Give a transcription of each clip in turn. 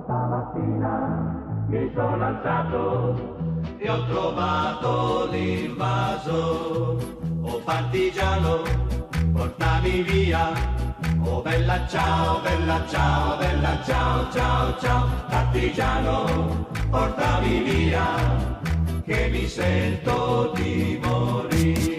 Stamattina mi sono alzato e ho trovato l'invaso. Oh partigiano, portami via. Oh bella ciao, bella ciao, bella ciao, ciao, ciao. Partigiano, portami via, che mi sento di morire.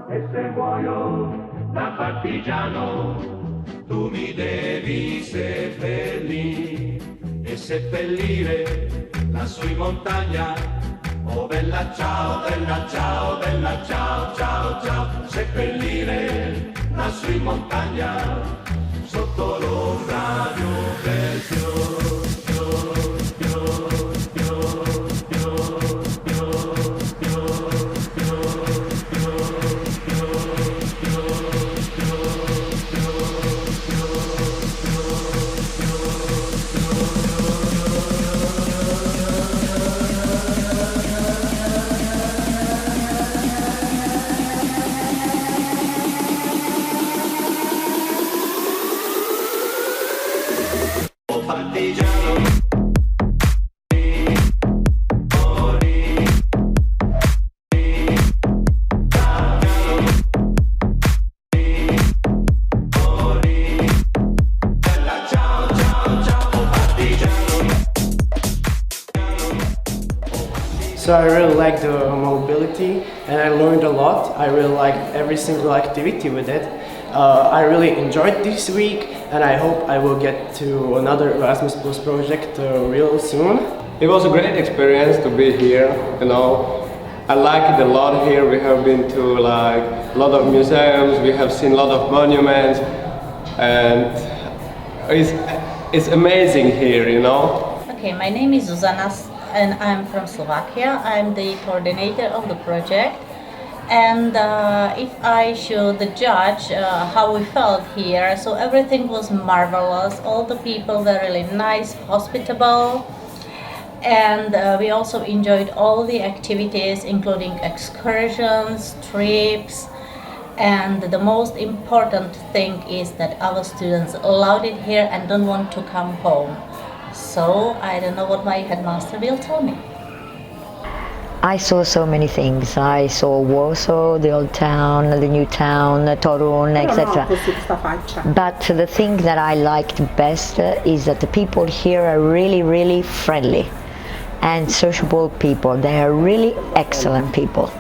E se muoio da partigiano, tu mi devi seppellire e seppellire lassù in montagna. Oh bella ciao, bella ciao, bella ciao, ciao, ciao. Seppellire lassù in montagna, sotto l'ombra di un bel fiore. So I really like the mobility and I learned a lot. I really like every single activity with it. I really enjoyed this week and I hope I will get to another Erasmus Plus project real soon. It was a great experience to be here, you know. I like it a lot here. We have been to like a lot of museums, we have seen a lot of monuments and it's amazing here, you know. Okay, my name is Zuzana and I'm from Slovakia. I'm the coordinator of the project. And if I should judge how we felt here, so everything was marvelous. All the people were really nice, hospitable. And we also enjoyed all the activities, including excursions, trips. And the most important thing is that our students loved it here and don't want to come home. So I don't know what my headmaster will tell me. I saw so many things. I saw Warsaw, the old town, the new town, Torun, etc. But the thing that I liked best is that the people here are really, really friendly and sociable people. They are really excellent people.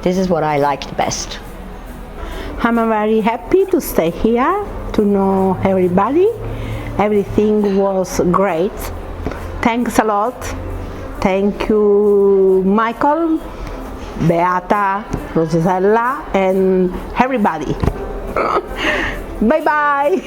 This is what I liked best. I'm very happy to stay here, to know everybody. Everything was great. Thanks a lot. Thank you, Michael, Beata, Rosella, and everybody. Bye bye.